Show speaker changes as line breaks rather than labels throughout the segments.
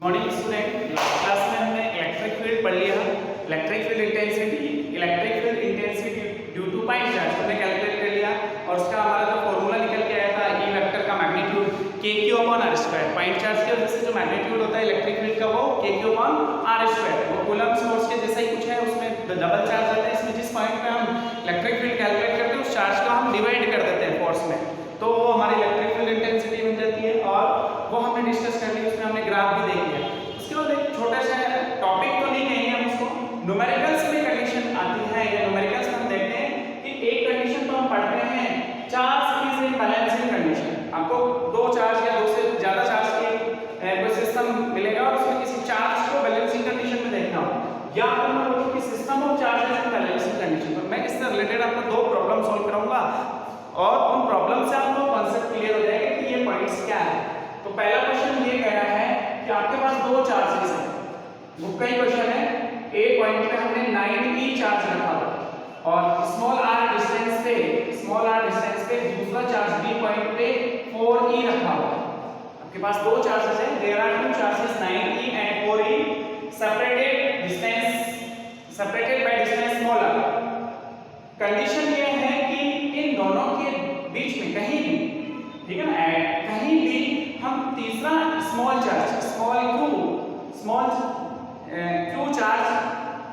Morning student, last class में हमने electric field पढ़ लिया। Electric field intensity due two point charge हमने कैलकुलेट कर लिया और उसका हमारा जो फॉर्मूला निकल के आया था ई वेक्टर का मैग्नीट्यूड kq/r²। पॉइंट चार्ज की वजह से जो मैग्नीट्यूड होता है इलेक्ट्रिक फील्ड का वो kq/r²। वो कूलम्ब फोर्स के जैसा ही कुछ है, उसमें डबल चार्ज रहता है। इसमें जिस पॉइंट पे हम इलेक्ट्रिक फील्ड कैलकुलेट करते हैं उस चार्ज का हम डिवाइड कर देते हैं फोर्स में, तो वो हमारी इलेक्ट्रिक फील्ड इंटेंसिटी बन जाती है। और वो हमने डिस्कस कर लिया, उसमें हमने ग्राफ भी देख लिया। उसके बाद एक छोटा सा टॉपिक तो नहीं कहेंगे हम उसको, न्यूमेरिकल्स में कंडीशन आती है या न्यूमेरिकल्स में हम देखते हैं कि एक कंडीशन तो हम पढ़ते हैं charge is in balancing condition. आपको दो चार्ज या दो से ज्यादा चार्ज के कोई सिस्टम मिलेगा और उसमें किसी चार्ज को बैलेंसिंग कंडीशन में देखना हो, या हम लोग कि system of charges in balancing condition. तो मैं इससे रिलेटेड आपको दो प्रॉब्लम सॉल्व कराऊंगा और उन प्रॉब्लम से आपको कॉन्सेप्ट क्लियर हो जाएगा कि ये पॉइंट्स क्या है। तो पहला क्वेश्चन ये कह रहा है कि आपके पास दो चार्जेस हैं। बुक का ही क्वेश्चन है, ए पॉइंट पे हमने 9e चार्ज रखा हुआ और स्मॉल r डिस्टेंस पे दूसरा चार्ज b पॉइंट पे 4e रखा हुआ। आपके पास दो चार्जेस हैं, there are two charges 9e and 4e separated by distance small r। Condition ये है कि इन दोनों के बीच में कहीं भी, ठीक है ना, कहीं भी हम तीसरा स्मॉल q चार्ज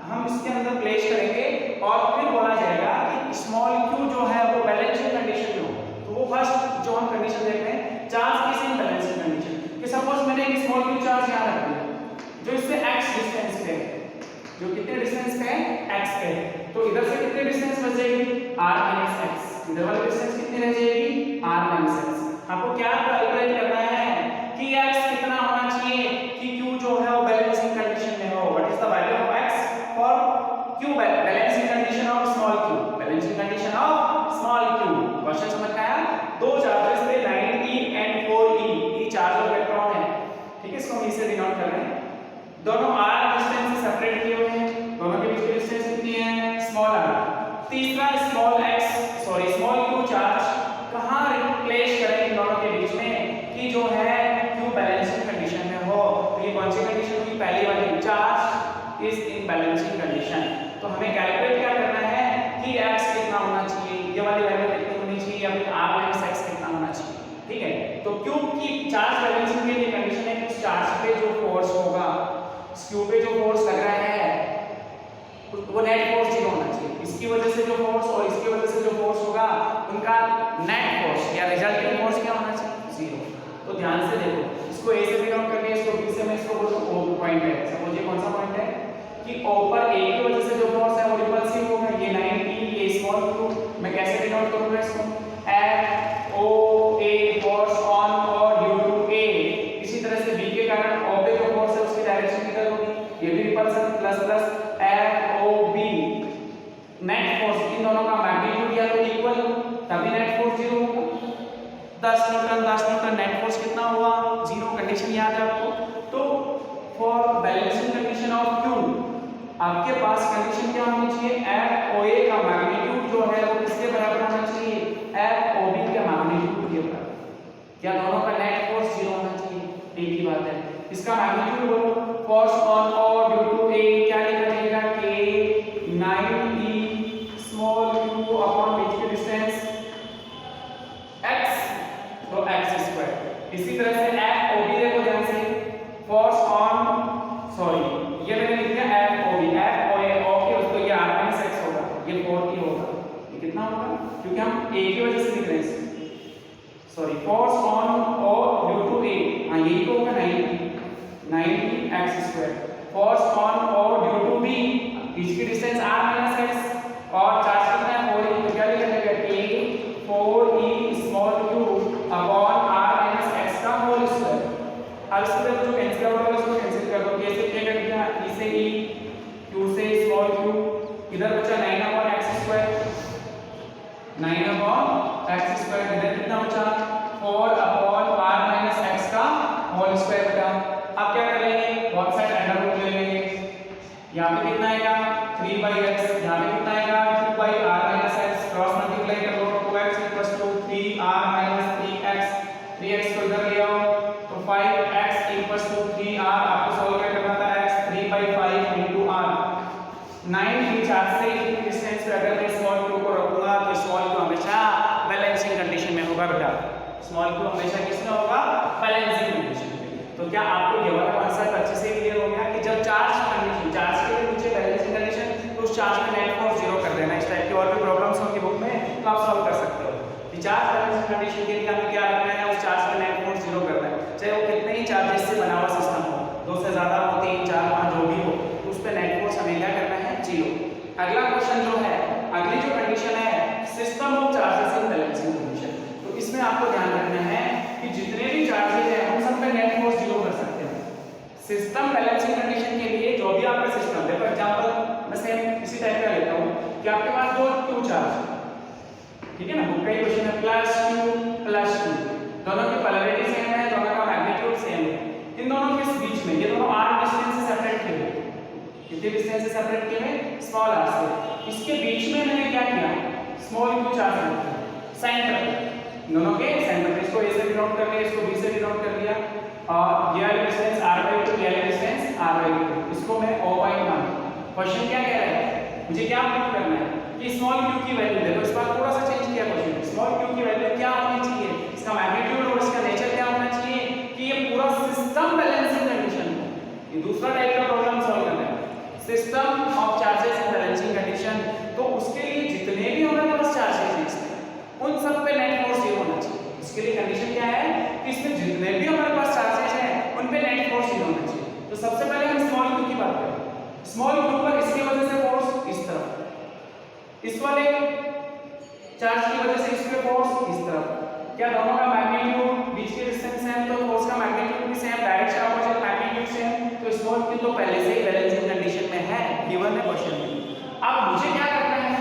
हम इसके अंदर प्लेस करेंगे और फिर बोला जाएगा कि स्मॉल q जो है वो बैलेंसिंग कंडीशन में हो। तो वो फर्स्ट जो हम कंडीशन देख रहे हैं, charge is in balancing condition. कि सपोज मैंने एक स्मॉल q चार्ज यहां रख दिया जो इससे x डिस्टेंस पे है, जो कितने डिस्टेंस पे है, x पे है। तो इधर से कितने डिस्टेंस बचेगी, r - x। इधर वाली डिस्टेंस कितनी रह जाएगी, r - x। आपको क्या कैलकुलेट करना है कि x कितना होना चाहिए कि q जो है वो बैलेंसिंग कंडीशन में हो। What is the value of x for q balancing condition of small q, balancing condition of small q। Question समझ में आया? दो चार्जेस पे 9e एंड 4e, ये चार्ज ऑफ इलेक्ट्रॉन है, ठीक है। इसको हम इसे डिनोट कर रहे हैं। दोनों r डिस्टेंस से सेपरेट किए हुए हैं, दोनों के बीच की डिस्टेंस कितनी है, स्मॉल r। तीसरा स्मॉल q चार्ज कहां प्लेस करें इन दोनों के बीच में कि जो है q बैलेंसिंग कंडीशन में हो। तो ये कौन सी कंडीशन हुई, पहली वाली, charge is in balancing condition. तो हमें कैलकुलेट क्या करना है कि x कितना होना चाहिए, ये वाली वैल्यू कितनी होनी चाहिए, या फिर r - x कितना होना चाहिए, ठीक है। तो q की चार्ज बैलेंसिंग के लिए कंडीशन है कि उस चार्ज पे जो फोर्स होगा, q पे जो फोर्स लग रहा है वो नेट फोर्स 0 होना चाहिए। इसकी वजह से जो फोर्स और इसकी वजह से जो फोर्स होगा उनका नेट फोर्स या रिजल्टिंग फोर्स क्या होना चाहिए, 0। तो ध्यान से देखो, इसको a से डिनोट करके इसको b से मैं इसको बोलूं o पॉइंट है। सपोज ये कौन सा पॉइंट है कि o पर a की वजह से जो फोर्स है वो रिपल्सिव होगा, ये 9e, ये स्मॉल q। मैं कैसे डिनोट करूंगा इसको, f o a force on और ड्यू टू a। इसी तरह से b के कारण o पे जो फोर्स है उसकी डायरेक्शन किधर होगी, ये भी repulsion plus f o b। Net force in दोनों का मैग्नीट्यूड या तो इक्वल, तभी नेट फोर्स 0 होगा। 10 न्यूटन नेट फोर्स कितना हुआ, 0। कंडीशन याद है आपको। तो for balancing condition of q आपके पास कंडीशन क्या होनी चाहिए, f o a का मैग्नीट्यूड जो है वो किसके बराबर होना चाहिए, f o b के मैग्नीट्यूड के बराबर। क्या दोनों का नेट फोर्स 0 होना चाहिए, एक ही बात है। इसका मैग्नीट्यूड बोलो, फोर्स ऑन और ड्यू टू a क्या लिखा जाएगा, k 9e small q upon बीच की डिस्टेंस x, तो x²। इसी तरह से f o b देखो ध्यान से, फोर्स ऑन ये मैंने लिख दिया f o b, f o a okay, तो ये r - x होगा, ये 4e होगा। ये कितना होगा, क्योंकि हम a की वजह से लिख रहे हैं, फोर्स ऑन और ड्यू टू a, हां यही तो होगा 9e x²। फोर्स ऑन और ड्यू टू b, बीच की डिस्टेंस r - x और चार्ज कितना है 4e, तो क्या लिखा जाएगा k 4e small q upon r - x का होल स्क्वायर। अब इसको देखो जो कैंसिल आउट होगा उसको कैंसिल कर दो, k से k कट गया, e से e, q से स्मॉल q, इधर बचा 9/x², 9/x²। इधर कितना बचा, 4/r - x का होल स्क्वायर बचा। अब क्या कर लेंगे, बहुत साइड अंडर रूट ले लेंगे। यहाँ पे कितना आएगा 3/x, यहाँ पे कितना आएगा 2/r - x, क्रॉस मल्टीप्लाई कर लो, 2x = 3r - 3x, 3x को इधर ले आओ तो 5x = 3r स्मॉल क्यू हमेशा किसमें होगा, बैलेंसिंग कंडीशन में। तो क्या आपको ये वाला कॉन्सेप्ट अच्छे से क्लियर हो गया कि जब चार्ज कंडीशन, चार्ज के लिए नीचे बैलेंसिंग कंडीशन, तो उस चार्ज में नेट फोर्स 0 कर देना। इस टाइप की और भी प्रॉब्लम्स होंगी बुक में तो आप सॉल्व कर सकते हो। चार्ज बैलेंसिंग कंडीशन के लिए हमें क्या रखना है, उस चार्ज में नेट फोर्स 0 करना है, चाहे वो कितने ही चार्जेस से बना हुआ सिस्टम हो, 2 से ज्यादा हो, 3 4 5 जो भी हो, उस पे नेट फोर्स हमें क्या करना है, 0। अगला क्वेश्चन जो है, अगली जो कंडीशन है system of charges in balancing condition, तो इसमें आपको ध्यान रखना है कि जितने भी चार्जेस हैं उन सब पे नेट फोर्स 0 कर सकते हैं। सिस्टम बैलेंसिंग कंडीशन के लिए जो भी आपका सिस्टम, देखो एग्जांपल मैं सेम इसी टाइप का लेता हूं कि आपके पास दो क्यू चार्ज, ठीक है ना, बुक का ही क्वेश्चन है, +q+q, दोनों की पोलैरिटी सेम है, दोनों का मैग्नीट्यूड सेम है। इन दोनों के बीच में, ये दोनों r डिस्टेंस से सेपरेट किए हुए, कितने डिस्टेंस से सेपरेट किए हुए, स्मॉल r से। इसके बीच में मैंने क्या किया, स्मॉल q चार्ज रखा, सेंटर, दोनों के सेंटर पे, इसको a से डिनोट कर लिया, इसको b से डिनोट कर लिया, और ये वाली डिस्टेंस r/2, ये वाली डिस्टेंस r/2, इसको मैं O/1। क्वेश्चन क्या कह रहा है, मुझे क्या प्रूव करना है कि स्मॉल q की वैल्यू, देखो इस बार थोड़ा सा चेंज किया क्वेश्चन, स्मॉल q की वैल्यू क्या होनी चाहिए, इसका मैग्नीट्यूड और इसका नेचर क्या होना चाहिए कि ये पूरा सिस्टम बैलेंसिंग कंडीशन है। ये दूसरा टाइप का प्रॉब्लम सॉल्व करना है, system of charges in balancing condition, तो उसके लिए जितने भी हमारे पास चार्जेस हैं उन सब पे नेट फोर्स 0 होना चाहिए। इसके लिए कंडीशन क्या है कि इसमें जितने भी हमारे पास चार्जेस हैं उन पे नेट फोर्स 0 होना चाहिए। तो सबसे पहले हम स्मॉल q की बात करें, स्मॉल q पर इसकी वजह से फोर्स इस तरफ, इस वाले चार्ज की वजह से इस पे फोर्स इस तरफ, क्या दोनों का मैग्नीट्यूड, बीच के डिस्टेंस सेम, तो फोर्स का मैग्नीट्यूड भी same, direction opposite, magnitude same, तो स्मॉल q तो पहले से ही बैलेंसिंग कंडीशन में है, गिवन है क्वेश्चन में। अब मुझे क्या करना है,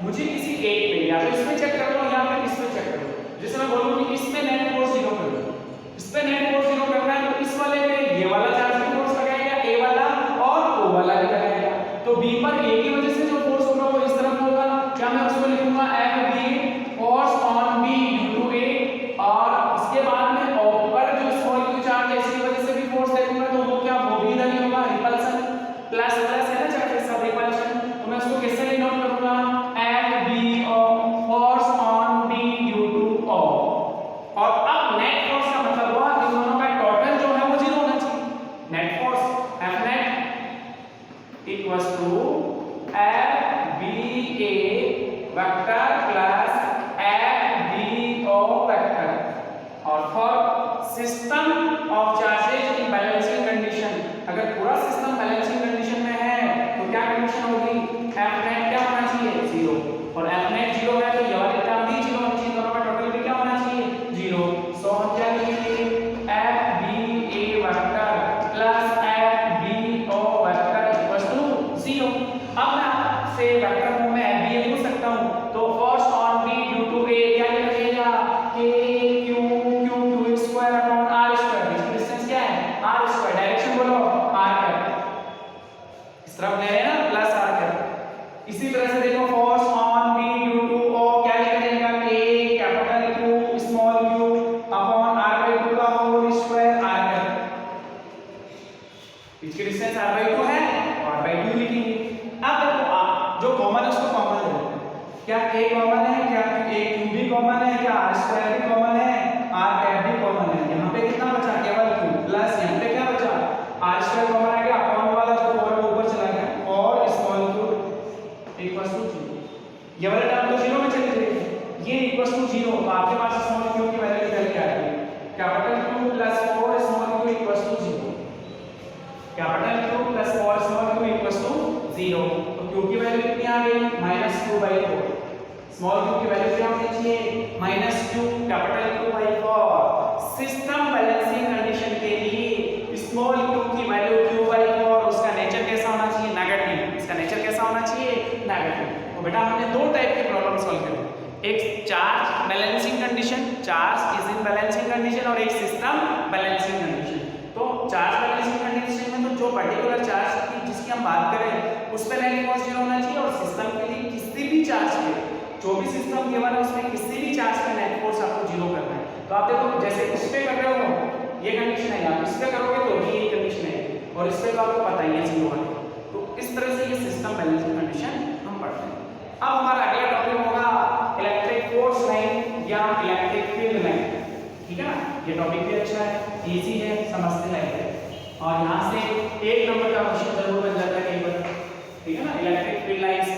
मुझे किसी एक पे या तो इसमें चेक कर लो या फिर इस पे चेक कर लो। जैसे मैं बोलूं कि इसमें नेट फोर्स 0 कर दो, इस पे नेट फोर्स 0 करना है, तो इस वाले पे ये वाला चार्ज भी फोर्स लगाएगा, a वाला और o वाला भी लगाएगा, तो b पर a की वजह से जो फोर्स होगा वो इस तरफ होगा, क्या मैं उसको लिखूंगा Fb force on b due to a, और उसके बाद में o पर जो स्मॉल q चार्ज है इसकी वजह से भी फोर्स देखूंगा, तो वो क्या, वो भी इधर ही होगा, रिपल्सन, प्लस प्लस है ना चार्जेस सब रिपल्शन, तो मैं उसको कैसे डिनोट करूंगा, Fb force on b due to o, और अब नेट फोर्स का मतलब हुआ इन दोनों का टोटल जो है वो 0 होना चाहिए। Net force Fnet equals to FBA vector plus FBO vector, और for system of charges in balancing condition, अगर पूरा सिस्टम बैलेंसिंग कंडीशन में है तो क्या कंडीशन होगी, Fnet क्या होना चाहिए, 0, और Fnet 0 है तो ये वाली टर्म भी 0 होनी चाहिए, दोनों का टोटल भी क्या होना चाहिए, 0। सो हम क्या लिखेंगे, FBA vector plus FBO vector equals to 0। अब मैं आपसे वेक्टर फॉर्म में FBA पूछ सकता हूं, तो force on B due to A क्या लिखेगा, K Q Q square upon R square, इसकी डिस्टेंस क्या है, R स्क्वायर, डायरेक्शन बोलो R कैप, इस तरफ ले रहे हैं ना, प्लस R कैप। इसी तरह से देखो force on B due to O क्या लिखेगा, K capital Q small q upon R/2 का होल स्क्वायर R कैप, इसकी डिस्टेंस R/2 है और R/2 लिखेंगे। अब देखो जो कॉमन है उसको कॉमन ले लेते हैं, क्या K कॉमन है, क्या Q भी कॉमन है, क्या R स्क्वायर भी कॉमन है, R कैप भी कॉमन है, यहाँ पे कितना बचा, केवल Q, प्लस यहाँ पे क्या बचा, R स्क्वायर कॉमन आ गया, अपॉन वाला जो 4 है वो ऊपर चला गया, और स्मॉल q इक्वल्स टू 0, ये वाला टर्म तो 0 में चली जाएगी, ये इक्वल्स टू 0, तो आपके पास स्मॉल q की वैल्यू निकल के आ गई, capital Q plus 4 small q equals to 0, capital Q plus 4 small q equals to 0, तो q की वैल्यू कितनी आ गई, -2/4, स्मॉल q की वैल्यू क्या होनी चाहिए, -2 capital Q/4। System balancing condition के लिए स्मॉल q की वैल्यू Q/4, उसका नेचर कैसा होना चाहिए, नेगेटिव, इसका नेचर कैसा होना चाहिए, नेगेटिव। तो बेटा हमने दो टाइप के प्रॉब्लम सॉल्व किए, एक charge balancing condition, charge is in balancing condition, और एक सिस्टम बैलेंसिंग कंडीशन। तो चार्ज बैलेंसिंग कंडीशन में तो जो पर्टिकुलर चार्ज की जिसकी हम बात करें उस पर नेट फोर्स 0 होना चाहिए, और सिस्टम के लिए किसी भी चार्ज के, जो भी सिस्टम गिवन है उसमें किसी भी चार्ज पे नेट फोर्स आपको 0 करना है। तो आप देखो जैसे इस पे कर रहे हो ये कंडीशन है, आप इस पे करोगे तो भी ये कंडीशन है, और इस पे तो आपको पता ही है 0 है। तो इस तरह से ये सिस्टम बैलेंसिंग कंडीशन हम पढ़ते हैं। अब हमारा अगला टॉपिक होगा इलेक्ट्रिक फोर्स लाइन या इलेक्ट्रिक फील्ड लाइन। ठीक है ना। ये टॉपिक भी अच्छा है, इजी है, समझते लायक है और यहाँ से 1 नंबर का क्वेश्चन जरूर बन जाता है कई बार, ठीक है ना। Electric field lines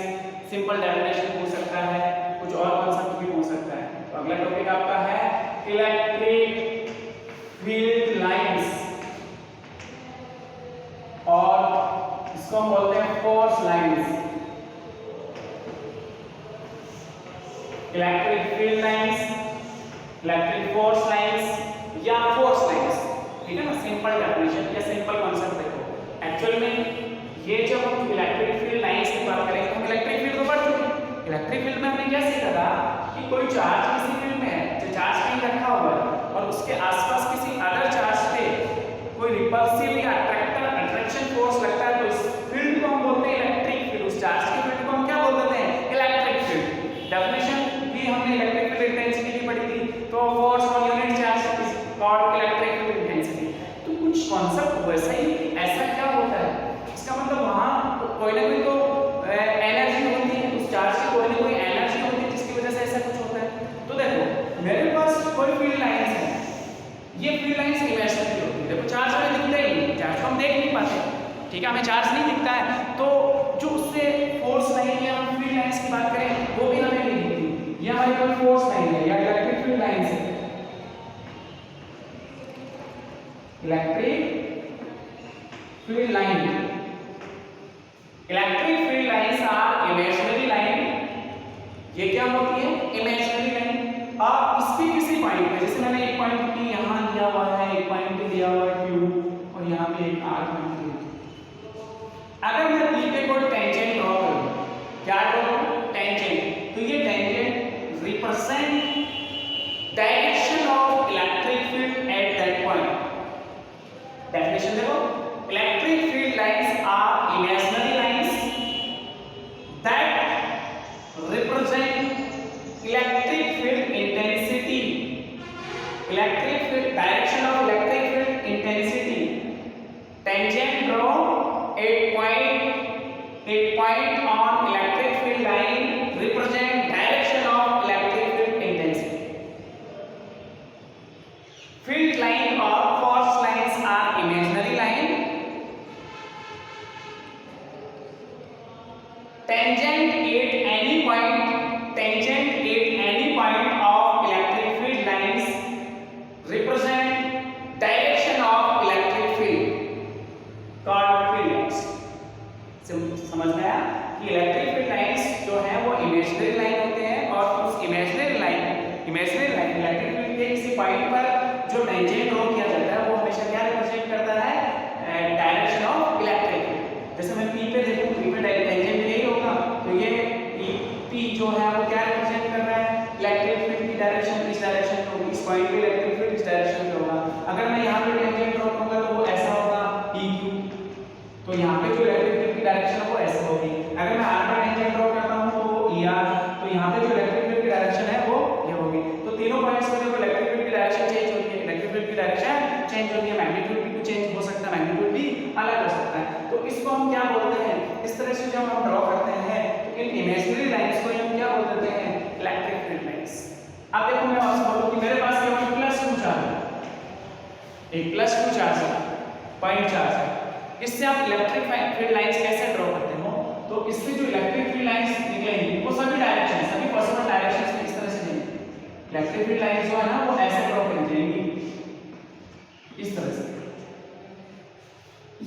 simple definition पूछ सकता है, कुछ और कॉन्सेप्ट भी पूछ सकता है। तो अगला टॉपिक आपका है इलेक्ट्रिक फील्ड लाइंस और इसको हम बोलते हैं force lines. Electric field lines, electric force lines या फोर्स लाइंस, ठीक है ना। सिंपल डेफिनेशन या सिंपल कॉन्सेप्ट देखो। एक्चुअल में ये जब हम इलेक्ट्रिक फील्ड लाइंस की बात करें तो हम इलेक्ट्रिक फील्ड तो पढ़ चुके हैं। इलेक्ट्रिक फील्ड में हमने क्या सीखा था कि कोई चार्ज किसी फील्ड में है, जो चार्ज कहीं रखा हुआ है और उसके आसपास किसी अदर चार्ज पे कोई रिपल्सिव या अट्रैक्शन फोर्स लगता है तो इस फील्ड को हम बोलते हैं इलेक्ट्रिक फील्ड। उस चार्ज के फील्ड को हम क्या बोल देते हैं, इलेक्ट्रिक फील्ड। डेफिनेशन भी हमने इलेक्ट्रिक फील्ड इंटेंसिटी की पढ़ी थी, तो force on unit charge is called electric field intensity. तो कुछ कॉन्सेप्ट वैसा ही, ऐसा क्या होता है, इसका मतलब वहां कोई ना कोई तो एनर्जी होती है, उस चार्ज की कोई ना कोई एनर्जी होती है जिसकी वजह से ऐसा कुछ होता है। तो देखो मेरे पास कोई फील्ड लाइंस है, ये फील्ड लाइंस इमेजिनरी होती है। देखो चार्ज हमें दिखता ही नहीं, चार्ज को हम देख नहीं पाते, ठीक है, हमें चार्ज नहीं दिखता है, तो जो उससे फोर्स लाइन या हम फील्ड लाइंस की बात करें वो भी हमें नहीं दिखती। ये हमारी कोई फोर्स लाइन है या इलेक्ट्रिक फील्ड लाइंस है। Electric field line, electric field lines are imaginary line. ये क्या होती है, इमेजिनरी लाइन। आप इसके किसी पॉइंट पे, जैसे मैंने एक पॉइंट P यहाँ दिया हुआ है, एक पॉइंट P दिया हुआ है Q और यहाँ पे एक R पॉइंट दिया। अगर मैं P पे कोई टेंजेंट ड्रॉ करूँ, क्या ड्रॉ करूँ, टेंजेंट, तो ये tangent represent direction of electric field at that point. Definition देखो, electric field lines are imaginary lines that represent electric field intensity, electric field direction of electric field intensity. Tangent draw a point on electric field line represent direction of electric field intensity. Field line or force lines are imaginary line. Tangent at any point of electric field lines represent direction of electric field called field lines. समझ में आया कि electric field lines जो है वो imaginary line होते हैं और उस इमेजिनरी लाइन इलेक्ट्रिक फील्ड के किसी पॉइंट पर जो टेंजेंट ड्रॉ किया जाता है वो हमेशा क्या रिप्रेजेंट करता है, डायरेक्शन ऑफ इलेक्ट्रिक फील्ड। जैसे मैं P पे देखूं, P पे टेंजेंट यही होगा, तो ये P जो है वो क्या रिप्रेजेंट कर रहा है, इलेक्ट्रिक फील्ड की डायरेक्शन इस डायरेक्शन में होगी, इस पॉइंट पे इलेक्ट्रिक फील्ड इस डायरेक्शन में होगा। अगर मैं यहाँ पे टेंजेंट ड्रॉ करूंगा तो वो ऐसा होगा PQ, तो यहाँ पे जो इलेक्ट्रिक फील्ड की डायरेक्शन है वो ऐसे होगी। अगर मैं R पे टेंजेंट ड्रॉ करता हूँ तो ER, तो यहाँ पे जो इलेक्ट्रिक फील्ड की डायरेक्शन है वो ये होगी। तो तीनों पॉइंट्स पे जो इलेक्ट्रिक फील्ड की डायरेक्शन चेंज होती है, इलेक्ट्रिक फील्ड की डायरेक्शन चेंज होती है, मैग्नीट्यूड भी चेंज हो सकता है, मैग्नीट्यूड भी अलग हो सकता है। तो इसको हम क्या बोलते हैं, इस तरह से जब हम ड्रॉ करते हैं तो इन इमेजिनरी लाइंस को हम क्या बोल देते हैं, इलेक्ट्रिक फील्ड लाइंस। अब देखो मैं आपसे बोलूं कि मेरे पास केवल +2 चार्ज है, एक +2 चार्ज है, पॉइंट चार्ज है, इससे आप इलेक्ट्रिक फील्ड लाइंस कैसे ड्रॉ करते हो, तो इससे जो इलेक्ट्रिक फील्ड लाइंस निकलेंगी वो सभी डायरेक्शन, सभी पॉसिबल डायरेक्शंस में इस तरह से जाएंगी। इलेक्ट्रिक फील्ड लाइंस जो है ना वो ऐसे ड्रॉ करी जाएंगी इस तरह से।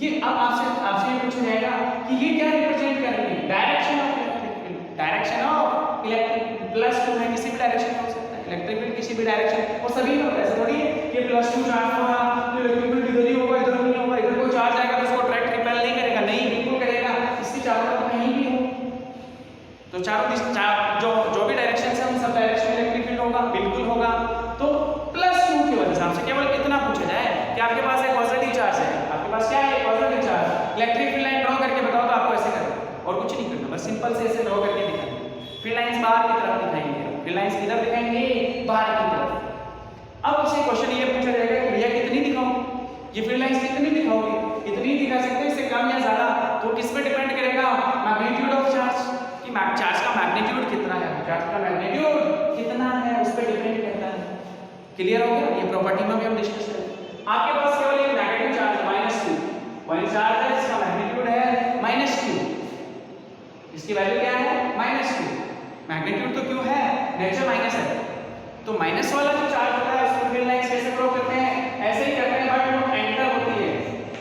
ये अब आपसे ये पूछा जाएगा कि ये क्या रिप्रेजेंट कर रही है, direction of electric field, direction of electric +2 है, किसी भी डायरेक्शन में हो सकता है इलेक्ट्रिक फील्ड, किसी भी डायरेक्शन, और सभी में ऐसा थोड़ी है कि +2 चार्ज होगा तो इलेक्ट्रिक फील्ड इधर ही होगा, इधर नहीं होगा, इधर कोई चार्ज आएगा तो उसको डायरेक्ट रिपेल नहीं करेगा, नहीं बिल्कुल करेगा, इसके चारों तरफ कहीं भी हो तो चारों जो भी डायरेक्शन है उन सब डायरेक्शन में इलेक्ट्रिक फील्ड होगा, बिल्कुल होगा। तो +2 की वजह से हमसे केवल इतना पूछा जाए कि आपके पास एक पॉजिटिव चार्ज है, आपके पास क्या है, positive charge, electric field line draw करके बताओ, तो आपको ऐसे करना और कुछ नहीं करना, बस सिंपल से ऐसे ड्रॉ करके दिखाना। फील्ड लाइंस बाहर की तरफ दिखाएंगे, फील्ड लाइंस किधर दिखाएंगे, बाहर की तरफ। अब आपसे क्वेश्चन ये पूछा जाएगा कि भैया कितनी दिखाऊं, ये फील्ड लाइंस कितनी दिखाओगे, इतनी दिखा सकते हैं, इससे कम या ज्यादा, तो किस पे डिपेंड करेगा, मैग्नीट्यूड ऑफ चार्ज, कि चार्ज का मैग्नीट्यूड कितना है, चार्ज का मैग्नीट्यूड कितना है उस पे डिपेंड करता है। क्लियर हो गया? ये प्रॉपर्टी में भी हम डिस्कस करेंगे। आपके पास केवल एक नेगेटिव चार्ज -q, वही चार्ज है जिसका मैग्नीट्यूड है -q, इसकी वैल्यू क्या है -q, मैग्नीट्यूड तो q है, नेचर माइनस है, तो माइनस वाला जो चार्ज होता है उसको फील्ड लाइंस कैसे ड्रॉ करते हैं? ऐसे ही करते हैं, बट वो एंटर होती है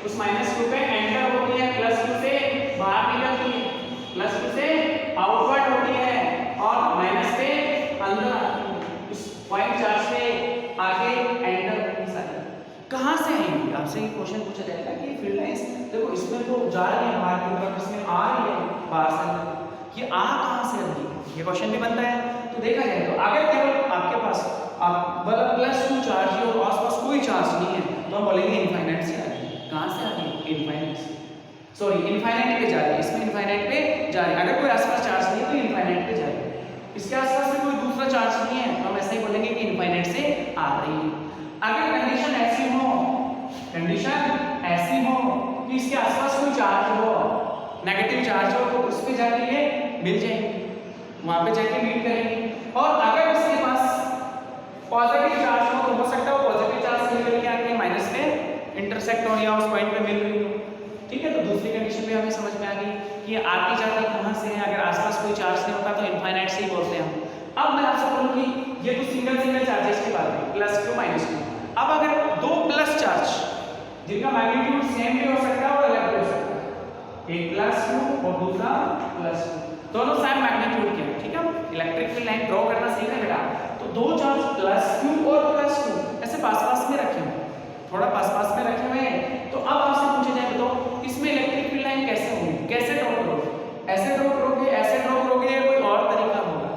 उस -q पे, एंटर होती है, +q से बाहर निकलती है, +q से आउटवर्ड होती है और माइनस से अंदर आती है। इस पॉइंट चार्ज से आगे एंटर होती है। कहां से आएंगी? आपसे ये क्वेश्चन पूछा जाएगा कि फील्ड लाइंस देखो इसमें तो जा रही है बाहर की तरफ, इसमें आ रही है बाहर से, ये आ कहां से रही है? ये क्वेश्चन भी बनता है। तो देखा जाए तो अगर केवल आपके पास मतलब +q चार्ज है और आसपास कोई चार्ज नहीं है तो हम बोलेंगे इनफाइनाइट से आ रही है। कहां से आ रही है? इनफाइनाइट से, सॉरी इनफाइनाइट पे जा रही है, इसमें इनफाइनाइट पे जा रही है। अगर कोई आसपास चार्ज नहीं है तो इनफाइनाइट पे जा रही है, इसके आसपास से कोई दूसरा चार्ज नहीं है तो हम ऐसे ही बोलेंगे कि इनफाइनाइट से आ रही है। अगर कंडीशन ऐसी हो, कंडीशन ऐसी हो कि इसके आसपास कोई चार्ज हो, नेगेटिव चार्ज हो, तो उस पे जाके ये मिल जाएंगे, वहां पे जाके मीट करेंगे। और अगर इसके पास पॉजिटिव चार्ज हो तो हो सकता है पॉजिटिव चार्ज से मिलकर आके माइनस में इंटरसेक्ट हो या उस पॉइंट पे मिल रही हो। ठीक है, तो दूसरी कंडीशन भी हमें समझ में आ गई कि ये आती जाती कहां से है। अगर आसपास कोई चार्ज नहीं होता तो इनफाइनाइट से ही बोलते हैं हम। अब मैं आपसे बोलूं कि ये तो सिंगल चार्जेस की बात है, +q -q। अब अगर दो प्लस चार्ज जिनका मैग्नीट्यूड सेम भी हो सकता है और अलग भी हो सकता है, एक +q और दूसरा +q, दोनों सेम मैग्नीट्यूड के हैं। ठीक है, इलेक्ट्रिक फील्ड लाइन ड्रॉ करना सीखा बेटा। तो दो चार्ज +q और +q ऐसे पास-पास में रखे हुए, थोड़ा पास-पास में रखे हुए हैं। तो अब आपसे पूछा जाए तो इसमें इलेक्ट्रिक फील्ड लाइन कैसे होगी, कैसे ड्रॉ करोगे? ऐसे ड्रॉ करोगे, ऐसे ड्रॉ करोगे या कोई और तरीका होगा?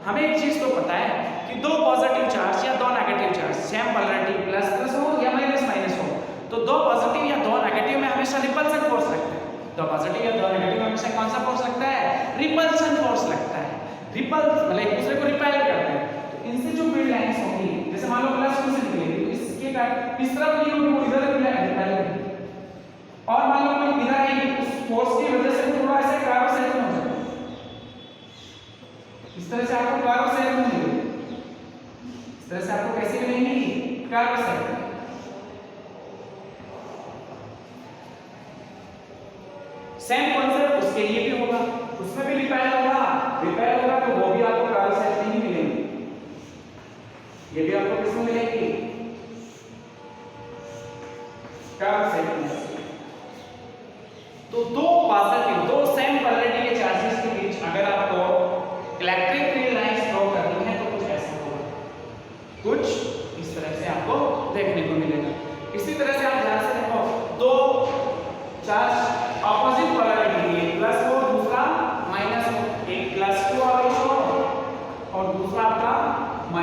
हमें एक चीज तो पता है कि दो पॉजिटिव चार्ज या दो negative charge same polarity plus हो या माइनस हो, तो दो पॉजिटिव या दो नेगेटिव में हमेशा रिपल्सन फोर्स लगता है। दो पॉजिटिव या दो नेगेटिव में हमेशा कौन सा फोर्स लगता है? रिपल्सन फोर्स लगता है। रिपल मतलब एक दूसरे को रिपेल करते हैं। तो इनसे जो फील्ड लाइंस होंगी, जैसे मान लो +q से निकलेगी तो इसके कारण इस तरफ नहीं होगी, वो इधर रिपेल करेगी, और मान लो कोई इधर आएगी, उस फोर्स की वजह से थोड़ा ऐसे कर्व सेट हो जाएगा, इस तरह से आपको कर्व सेट मिलेगी, इस तरह से आपको कैसे मिलेंगी? Curve set. सेम कॉन्सेप्ट उसके लिए भी होगा, उसमें भी रिपेल होगा तो वो भी आपको कर्व सेट में ही मिलेंगे। ये भी आपको किसमें मिलेगी? कर्व सेट में। तो दो पॉजिटिव, दो सेम पोलैरिटी के चार्जेस के बीच अगर आपको इलेक्ट्रिक फील्ड लाइंस ड्रॉ करनी है तो कुछ ऐसा होगा, कुछ इस तरह से आपको देखने को मिलेगा। इसी तरह से आप ध्यान से देखो, दो चार्ज ऑपोजिट पोलैरिटी के, प्लस हो दूसरा माइनस हो, एक +q आवेश हो और दूसरा आपका -q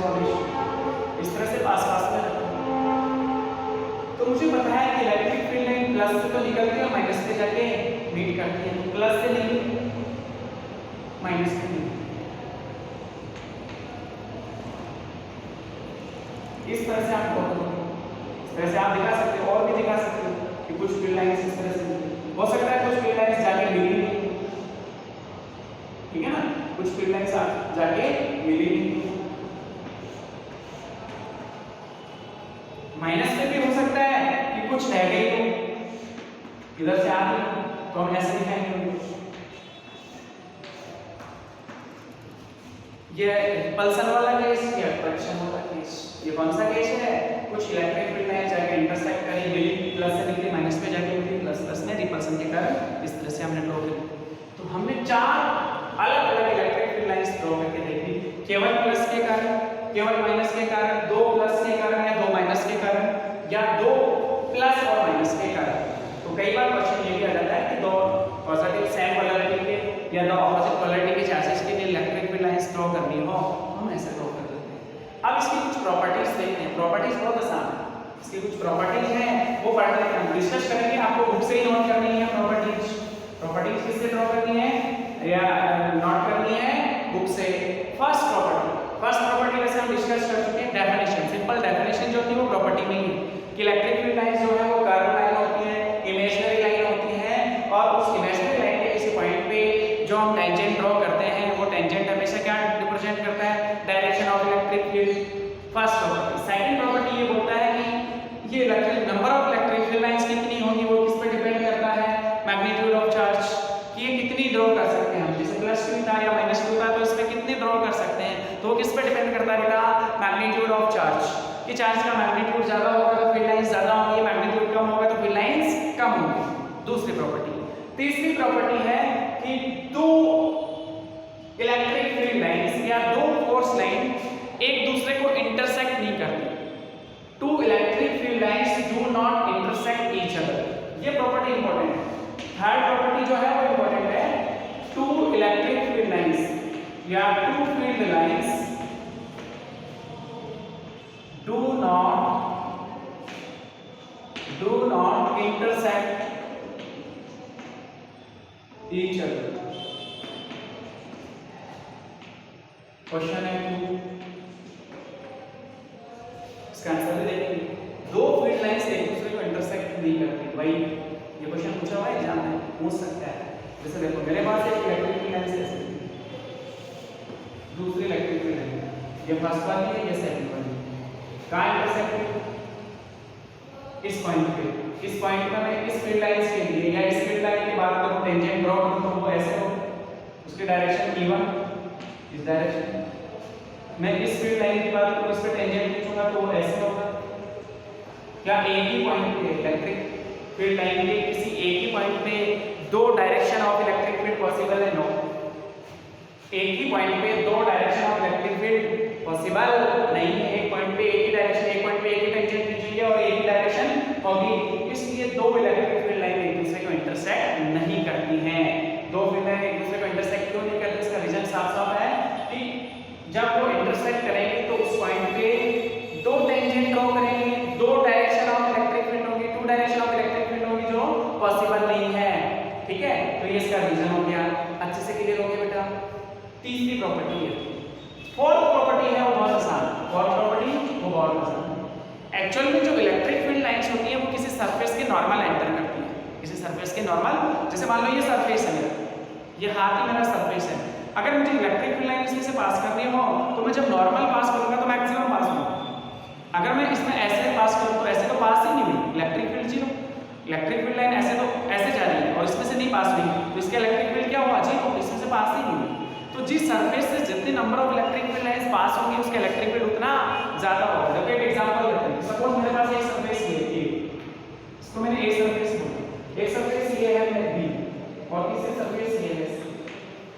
आवेश हो, इस तरह से पास-पास में रखो। तो मुझे पता है कि इलेक्ट्रिक फील्ड लाइन प्लस से तो निकलती है, माइनस पे जाके मीट करती है, प्लस से नहीं माइनस से नहीं। इस तरह से आप इस तरह से आप दिखा सकते हो, और भी दिखा सकते हो कि कुछ फील्ड लाइंस इस तरह से हो सकता है, कुछ फील्ड लाइंस जाके मिली नहीं, ठीक है ना, कुछ फील्ड लाइंस जाके मिली नहीं। माइनस में भी हो सकता है कि कुछ रह गई हो, इधर से आ गई, तो हम ऐसे दिखाएंगे। ये रिपल्सन वाला केस या अट्रैक्शन वाला केस, ये कौन सा केस है? कुछ इलेक्ट्रिक फील्ड लाइन जाके इंटरसेक्ट करी, मिली, प्लस से निकली, माइनस पे जाके मिली, प्लस में रिपल्सन के कारण इस तरह से हमने ड्रॉ की। तो हमने चार अलग-अलग इलेक्ट्रिक फील्ड लाइंस ड्रॉ करके देखी, केवल प्लस के कारण, केवल माइनस के कारण, दो प्लस के कारण या दो माइनस के कारण, या दो प्लस और माइनस के कारण। तो कई बार क्वेश्चन ये भी आ जाता है कि दो पॉजिटिव सेम पोलैरिटी के या दो ऑपोजिट पोलैरिटी के चार्जेस के लिए इलेक्ट्रिक फील्ड लाइंस ड्रॉ करनी हो, हम ऐसे ड्रॉ कर देते हैं। अब इसकी कुछ प्रॉपर्टीज देखते हैं। प्रॉपर्टीज बहुत आसान है, इसकी कुछ प्रॉपर्टीज हैं वो पढ़ने के हम डिस्कस करेंगे, आपको बुक से ही नोट करनी है। प्रॉपर्टीज किससे ड्रॉ करनी है या नोट करनी है? बुक से। फर्स्ट प्रॉपर्टी वैसे हम डिस्कस कर चुके हैं, डेफिनेशन, सिंपल डेफिनेशन जो थी वो प्रॉपर्टी में ही कि इलेक्ट्रिक फील्ड लाइंस जो है वो कर्व लाइन होती है, इमेजिनरी लाइन होती है, और उस इमेजिनरी लाइन के किसी पॉइंट पे जो हम टेंजेंट ड्रॉ करते हैं वो टेंजेंट हमेशा क्या रिप्रेजेंट करता है? Direction of electric field. First property. Charge का मैग्नीट्यूड ज्यादा होगा तो फील्ड लाइंस ज्यादा होंगी, मैग्नीट्यूड कम होगा तो फील्ड लाइंस कम होंगी। दूसरी प्रॉपर्टी। तीसरी प्रॉपर्टी है कि दो इलेक्ट्रिक फील्ड लाइंस या दो फोर्स लाइन एक दूसरे को इंटरसेक्ट नहीं करती। Two electric field lines do not intersect each other. ये प्रॉपर्टी इंपॉर्टेंट है। थर्ड प्रॉपर्टी जो है वो इंपॉर्टेंट है, टू इलेक्ट्रिक फील्ड लाइंस या two field lines do not intersect each other। Question है 2, इसका आंसर भी देखेंगे। दो फील्ड लाइंस एक दूसरे को इंटरसेक्ट नहीं करती। भाई ये क्वेश्चन पूछा हुआ है एग्जाम में, पूछ सकता है। जैसे देखो मेरे पास एक इलेक्ट्रिक फील्ड लाइन है, दूसरी इलेक्ट्रिक फील्ड लाइन, ये फर्स्ट वाली है, ये सेकंड वाली। कहाँ इंटरसेक्ट? इस पॉइंट पे। इस पॉइंट पे मैं इस फील्ड लाइंस के लिए या इस फील्ड लाइन की बात करूं, टेंजेंट ड्रॉ करूं तो वो ऐसे हो, उसकी डायरेक्शन E1 इस डायरेक्शन। मैं इस फील्ड लाइन की बात करूं, इस पे टेंजेंट खींचूंगा तो वो ऐसे होगा। क्या एक ही पॉइंट पे इलेक्ट्रिक फील्ड लाइन के किसी एक ही पॉइंट पे दो direction of electric field possible है? नो। एक ही पॉइंट पे दो direction of electric field possible नहीं है। एक पॉइंट पे एक ही डायरेक्शन, एक पॉइंट पे एक ही टेंजेंट खींचेंगे और एक ही डायरेक्शन होगी। इसलिए दो इलेक्ट्रिक फील्ड लाइन एक दूसरे को इंटरसेक्ट नहीं करती हैं। दो फील्ड लाइन एक दूसरे को इंटरसेक्ट क्यों नहीं करती? इसका रीजन साफ-साफ है कि जब वो इंटरसेक्ट करेंगे तो उस पॉइंट पे दो टेंजेंट ड्रॉ करेंगे, दो डायरेक्शन ऑफ इलेक्ट्रिक फील्ड होगी, two direction of electric field होगी जो पॉसिबल नहीं है। ठीक है, तो ये इसका रीजन हो गया। अच्छे से क्लियर हो गया बेटा। तीसरी प्रॉपर्टी है, फोर्थ प्रॉपर्टी है वो बहुत आसान। फोर्थ प्रॉपर्टी वो बहुत आसान। एक्चुअल में जो इलेक्ट्रिक फील्ड लाइंस होती है वो किसी सरफेस के नॉर्मल एंटर करती है, किसी सरफेस के नॉर्मल। जैसे मान लो ये सरफेस है मेरा, ये हाथ ही मेरा सरफेस है। अगर मुझे इलेक्ट्रिक फील्ड लाइन इसमें से पास करनी हो तो मैं जब नॉर्मल पास करूंगा तो मैक्सिमम पास होगा। अगर मैं इसमें ऐसे पास करूं तो ऐसे तो पास ही नहीं हुई electric field, zero. Electric field line ऐसे तो ऐसे जा रही है और इसमें से नहीं पास हुई तो इसका इलेक्ट्रिक फील्ड क्या हुआ? जीरो, इसमें से पास ही नहीं हुई। तो जिस सरफेस से जितने number of electric field lines pass होंगी उसका इलेक्ट्रिक फील्ड उतना ज्यादा होगा। देखो एक एग्जांपल लेते हैं। सपोज मेरे पास एक सरफेस ये है, इसको मैंने ए सरफेस बोला। एक सरफेस ये है मेरा बी और तीसरी सरफेस ये है सी।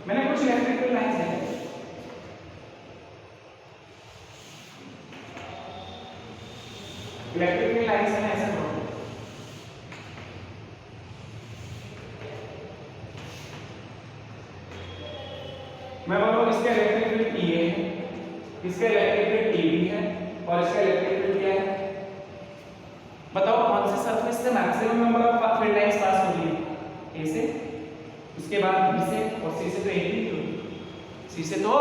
मैंने कुछ इलेक्ट्रिक फील्ड लाइंस देखे, इलेक्ट्रिक फील्ड लाइंस मैंने ऐसे ड्रॉ किया। मैं बोलूं इसका इलेक्ट्रिक फील्ड E है, इसका इलेक्ट्रिक फील्ड EB है और इसका इलेक्ट्रिक फील्ड क्या है? बताओ कौन से सरफेस से maximum number of field lines pass हो रही है? ए से, उसके बाद B से और C से तो एक भी नहीं हो रही, C से तो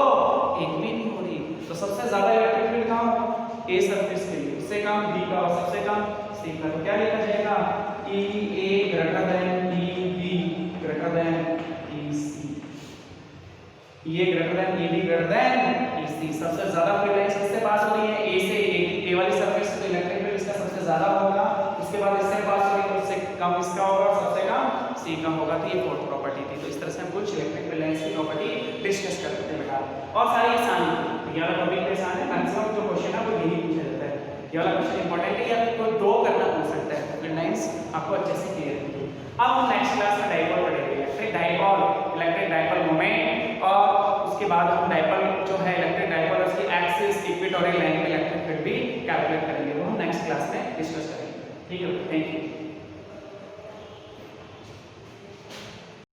एक भी नहीं हो रही। तो सबसे ज्यादा इलेक्ट्रिक फील्ड कहाँ होगा? A सरफेस के लिए, उससे कम B का और सबसे कम C का। तो क्या लिखा जाएगा? EA greater than EB greater than EC, ये greater than EB greater than EC। सबसे ज्यादा फील्ड लाइंस किससे पास हो रही है? A से। A वाली सरफेस से तो इलेक्ट्रिक फील्ड इसका सबसे ज्यादा होगा, उसके बाद इससे पास हो रही है तो उससे कम इसका होगा, सबसे कम C का होगा। तो ये फोर्थ प्रॉपर्टी थी। तो इस तरह से हम कुछ इलेक्ट्रिक फील्ड लाइंस की प्रॉपर्टी डिस्कस करते थे बेटा। और सारी आसान है, ये वाला टॉपिक भी आसान है। मैक्सिमम जो क्वेश्चन है वो यही पूछा जाता है। ये वाला क्वेश्चन इंपॉर्टेंट है या कोई ड्रॉ करना पूछ सकता है। फील्ड लाइंस आपको अच्छे से क्लियर है। अब हम नेक्स्ट क्लास में डाइपोल पढ़ेंगे, electric dipole, electric dipole moment, और उसके बाद हम डाइपोल जो है इलेक्ट्रिक डाइपोल उसकी एक्सिस इक्वेटोरियल लाइन पे इलेक्ट्रिक फील्ड भी कैलकुलेट करेंगे। वो हम नेक्स्ट क्लास में डिस्कस करेंगे। ठीक है, थैंक यू।